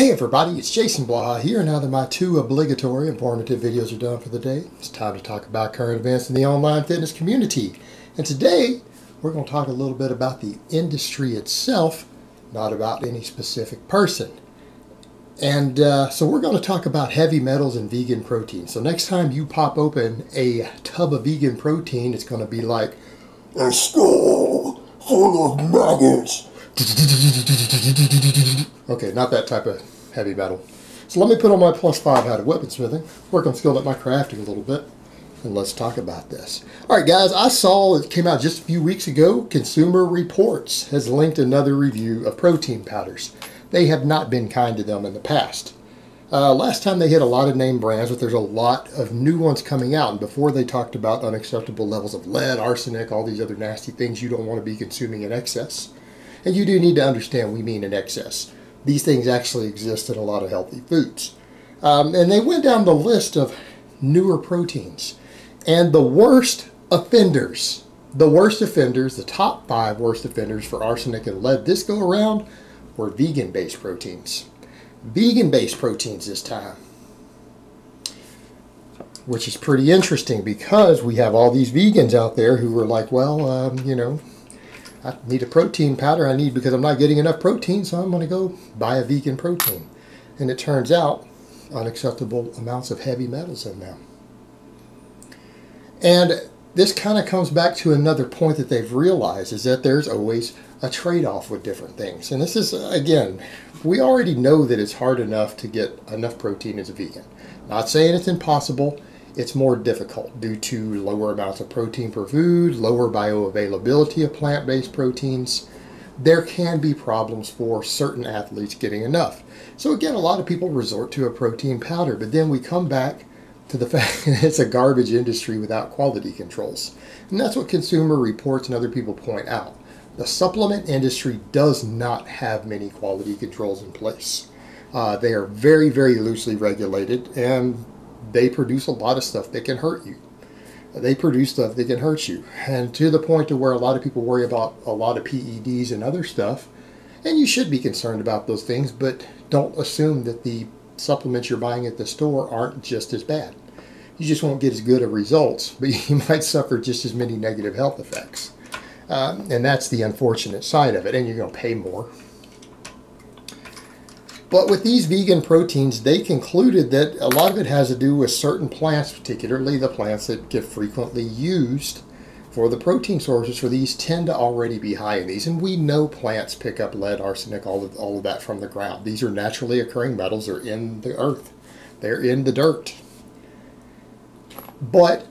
Hey everybody, it's Jason Blaha here. Now that my two obligatory informative videos are done for the day, it's time to talk about current events in the online fitness community. And today, we're going to talk a little bit about the industry itself, not about any specific person. And so we're going to talk about heavy metals and vegan protein. So next time you pop open a tub of vegan protein, it's going to be like, a skull full of maggots. Okay, not that type of heavy metal. So let me put on my +5 hat of weaponsmithing, work on skilled at my crafting a little bit, and let's talk about this. All right, guys, I saw it came out just a few weeks ago. Consumer Reports has linked another review of protein powders. They have not been kind to them in the past. Last time they hit a lot of name brands, but there's a lot of new ones coming out. And before they talked about unacceptable levels of lead, arsenic, all these other nasty things you don't want to be consuming in excess. And you do need to understand we mean in excess. These things actually exist in a lot of healthy foods. And they went down the list of newer proteins. And the worst offenders, the top 5 worst offenders for arsenic and lead this go around were vegan-based proteins. Vegan-based proteins this time. Which is pretty interesting because we have all these vegans out there who are like, well, you know, I need a protein powder because I'm not getting enough protein, so I'm going to go buy a vegan protein. And it turns out unacceptable amounts of heavy metals in them. And this kind of comes back to another point that they've realized is that there's always a trade-off with different things. And this is, again, we already know that it's hard enough to get enough protein as a vegan. Not saying it's impossible. It's more difficult due to lower amounts of protein per food, lower bioavailability of plant-based proteins. There can be problems for certain athletes getting enough. So again, a lot of people resort to a protein powder, but then we come back to the fact that it's a garbage industry without quality controls. And that's what Consumer Reports and other people point out. The supplement industry does not have many quality controls in place. They are very, very loosely regulated, and they produce a lot of stuff that can hurt you. They produce stuff that can hurt you. And to the point to where a lot of people worry about a lot of PEDs and other stuff. And you should be concerned about those things, but don't assume that the supplements you're buying at the store aren't just as bad. You just won't get as good of results, but you might suffer just as many negative health effects. And that's the unfortunate side of it, and you're going to pay more. But with these vegan proteins, they concluded that a lot of it has to do with certain plants, particularly the plants that get frequently used for the protein sources for these tend to already be high in these. And we know plants pick up lead, arsenic, all of that from the ground. These are naturally occurring metals. They're in the earth. They're in the dirt. But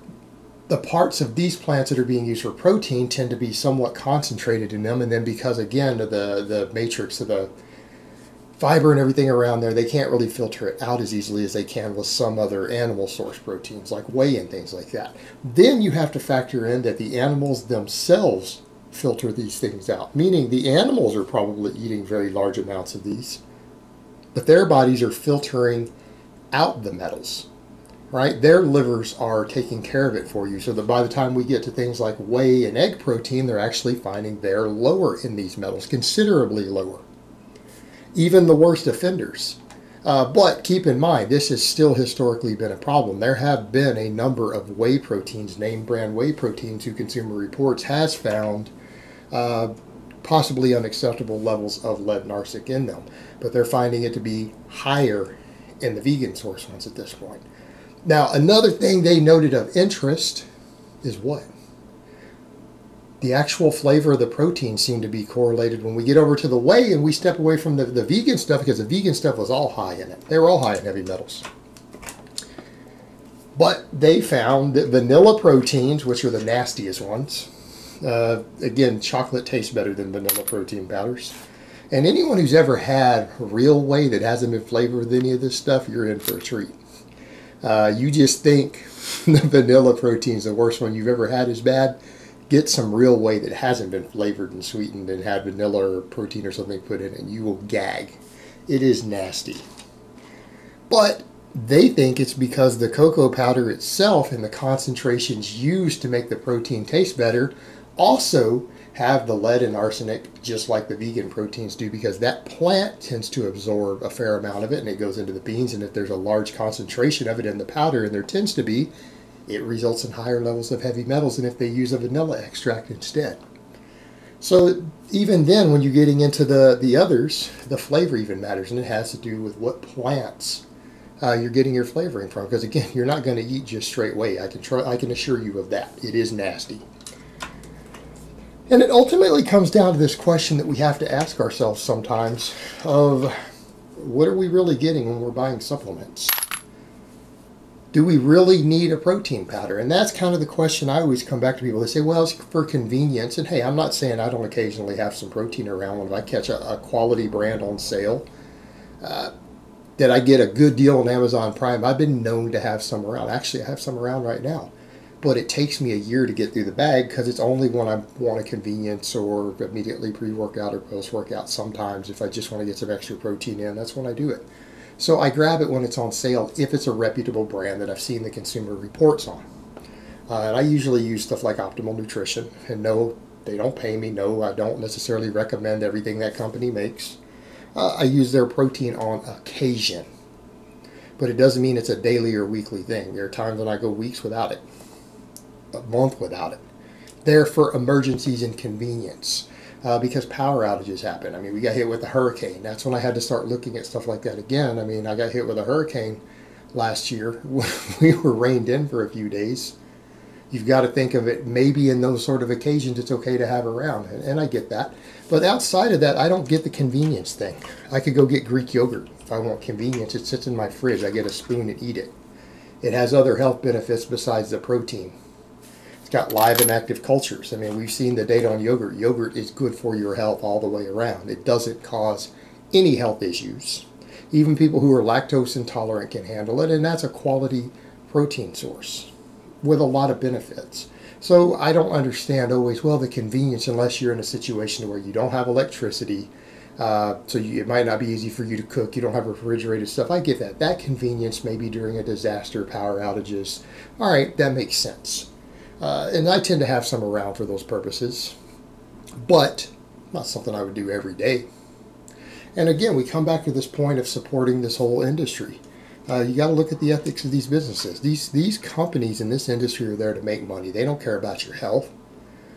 the parts of these plants that are being used for protein tend to be somewhat concentrated in them. And then because, again, of the matrix of the fiber and everything around there, they can't really filter it out as easily as they can with some other animal source proteins like whey and things like that. Then you have to factor in that the animals themselves filter these things out, meaning the animals are probably eating very large amounts of these, but their bodies are filtering out the metals, right? Their livers are taking care of it for you, so that by the time we get to things like whey and egg protein, they're actually finding they're lower in these metals, considerably lower. Even the worst offenders. But keep in mind, this has still historically been a problem. There have been a number of whey proteins, name brand whey proteins, who Consumer Reports has found possibly unacceptable levels of lead and arsenic in them. But they're finding it to be higher in the vegan source ones at this point. Now, another thing they noted of interest is what? The actual flavor of the protein seemed to be correlated when we get over to the whey and we step away from the vegan stuff, because the vegan stuff was all high in it. They were all high in heavy metals. But they found that vanilla proteins, which are the nastiest ones, again, chocolate tastes better than vanilla protein powders. And anyone who's ever had real whey that hasn't been flavored with any of this stuff, you're in for a treat. You just think the vanilla protein is the worst one you've ever had is bad. Get some real whey that hasn't been flavored and sweetened and had vanilla or protein or something put in it, and you will gag. It is nasty. But they think it's because the cocoa powder itself and the concentrations used to make the protein taste better also have the lead and arsenic just like the vegan proteins do, because that plant tends to absorb a fair amount of it and it goes into the beans, and if there's a large concentration of it in the powder, and there tends to be, it results in higher levels of heavy metals than if they use a vanilla extract instead. So even then, when you're getting into the others, the flavor even matters, and it has to do with what plants you're getting your flavoring from, because again, you're not going to eat just straight whey. I can assure you of that. It is nasty. And it ultimately comes down to this question that we have to ask ourselves sometimes of, what are we really getting when we're buying supplements? Do we really need a protein powder? And that's kind of the question I always come back to people. They say, well, it's for convenience. And hey, I'm not saying I don't occasionally have some protein around when I catch a quality brand on sale. That I get a good deal on Amazon Prime. I've been known to have some around. Actually, I have some around right now. But it takes me a year to get through the bag, because it's only when I want a convenience or immediately pre-workout or post-workout. Sometimes if I just want to get some extra protein in, that's when I do it. So I grab it when it's on sale if it's a reputable brand that I've seen the consumer reports on. And I usually use stuff like Optimal Nutrition. And no, they don't pay me. No, I don't necessarily recommend everything that company makes. I use their protein on occasion. But it doesn't mean it's a daily or weekly thing. There are times when I go weeks without it. A month without it. They're for emergencies and convenience, because power outages happen. I mean, we got hit with a hurricane. That's when I had to start looking at stuff like that again. I mean, I got hit with a hurricane last year. We were rained in for a few days. You've got to think of it, maybe in those sort of occasions it's okay to have around, and I get that. But outside of that, I don't get the convenience thing. I could go get Greek yogurt if I want convenience. It sits in my fridge. I get a spoon and eat it. It has other health benefits besides the protein. It's got live and active cultures. I mean, we've seen the data on yogurt. Yogurt is good for your health all the way around. It doesn't cause any health issues. Even people who are lactose intolerant can handle it, and that's a quality protein source with a lot of benefits. So I don't understand always, well, the convenience, unless you're in a situation where you don't have electricity, it might not be easy for you to cook, you don't have refrigerated stuff. I get that. That convenience maybe during a disaster, power outages. All right, that makes sense. And I tend to have some around for those purposes, but not something I would do every day. And again, we come back to this point of supporting this whole industry. You got to look at the ethics of these businesses. These companies in this industry are there to make money. They don't care about your health,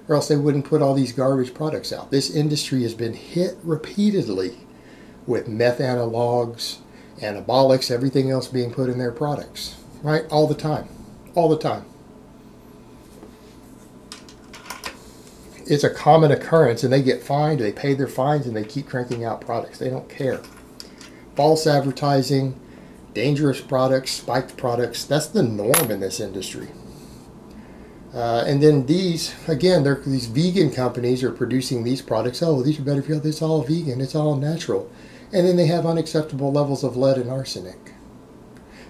or else they wouldn't put all these garbage products out. This industry has been hit repeatedly with meth analogs, anabolics, everything else being put in their products, right? All the time. All the time. It's a common occurrence, and they get fined, they pay their fines, and they keep cranking out products. They don't care. False advertising, dangerous products, spiked products, that's the norm in this industry. And then these vegan companies are producing these products. Oh, these are better for you. It's all vegan. It's all natural. And then they have unacceptable levels of lead and arsenic.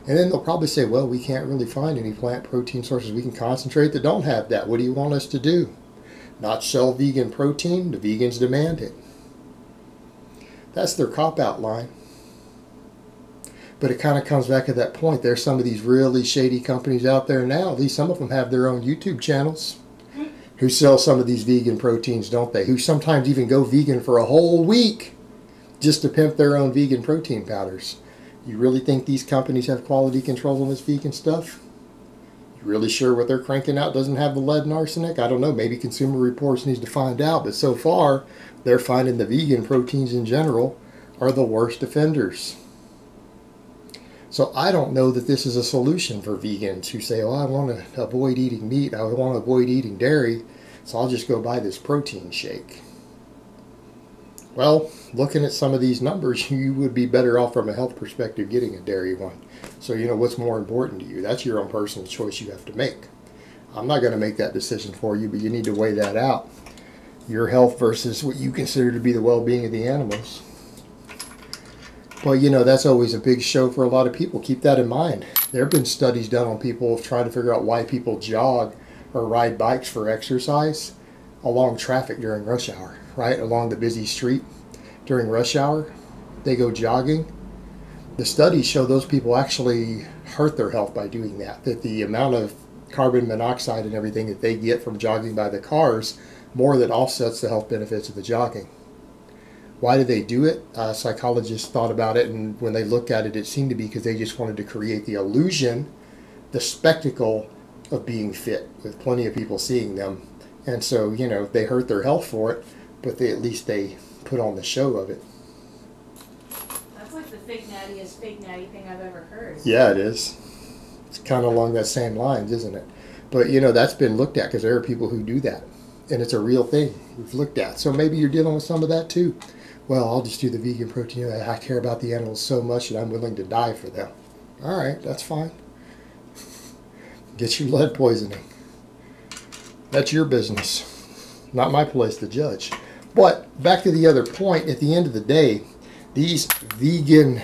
And then they'll probably say, well, we can't really find any plant protein sources we can concentrate that don't have that. What do you want us to do? Not sell vegan protein? The vegans demand it. That's their cop-out line. But it kind of comes back to that point. There's some of these really shady companies out there now. At least some of them have their own YouTube channels who sell some of these vegan proteins, don't they? Who sometimes even go vegan for a whole week just to pimp their own vegan protein powders. You really think these companies have quality control on this vegan stuff? You really sure what they're cranking out doesn't have the lead and arsenic? I don't know. Maybe Consumer Reports needs to find out. But so far, they're finding the vegan proteins in general are the worst offenders. So I don't know that this is a solution for vegans who say, oh, I want to avoid eating meat, I want to avoid eating dairy, so I'll just go buy this protein shake. Well, looking at some of these numbers, you would be better off from a health perspective getting a dairy one. So you know what's more important to you. That's your own personal choice you have to make. I'm not going to make that decision for you, but you need to weigh that out. Your health versus what you consider to be the well-being of the animals. Well, you know, that's always a big show for a lot of people. Keep that in mind. There have been studies done on people trying to figure out why people jog or ride bikes for exercise along traffic during rush hour, right? Along the busy street during rush hour, they go jogging. The studies show those people actually hurt their health by doing that, that the amount of carbon monoxide and everything that they get from jogging by the cars more than offsets the health benefits of the jogging. Why do they do it? Psychologists thought about it, and when they looked at it, it seemed to be because they just wanted to create the illusion, the spectacle of being fit, with plenty of people seeing them. And so, you know, they hurt their health for it, but at least they put on the show of it. That's like the fake natty thing I've ever heard. Yeah, it is. It's kind of along that same lines, isn't it? But, you know, that's been looked at because there are people who do that. And it's a real thing we've looked at. So maybe you're dealing with some of that too. Well, I'll just do the vegan protein. I care about the animals so much that I'm willing to die for them. All right, that's fine. Get your lead poisoning. That's your business. Not my place to judge. But back to the other point, at the end of the day, these vegan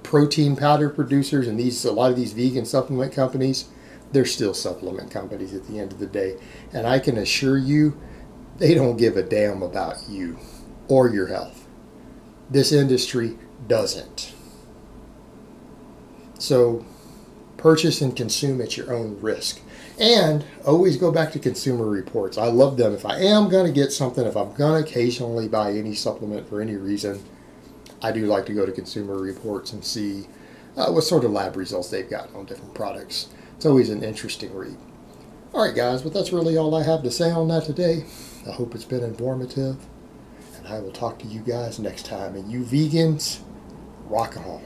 protein powder producers and a lot of these vegan supplement companies, they're still supplement companies at the end of the day. And I can assure you, they don't give a damn about you or your health. This industry doesn't. So purchase and consume at your own risk. And always go back to Consumer Reports. I love them. If I am going to get something, if I'm going to occasionally buy any supplement for any reason, I do like to go to Consumer Reports and see what sort of lab results they've got on different products. It's always an interesting read. All right, guys, but that's really all I have to say on that today. I hope it's been informative, and I will talk to you guys next time. And you vegans, rock on.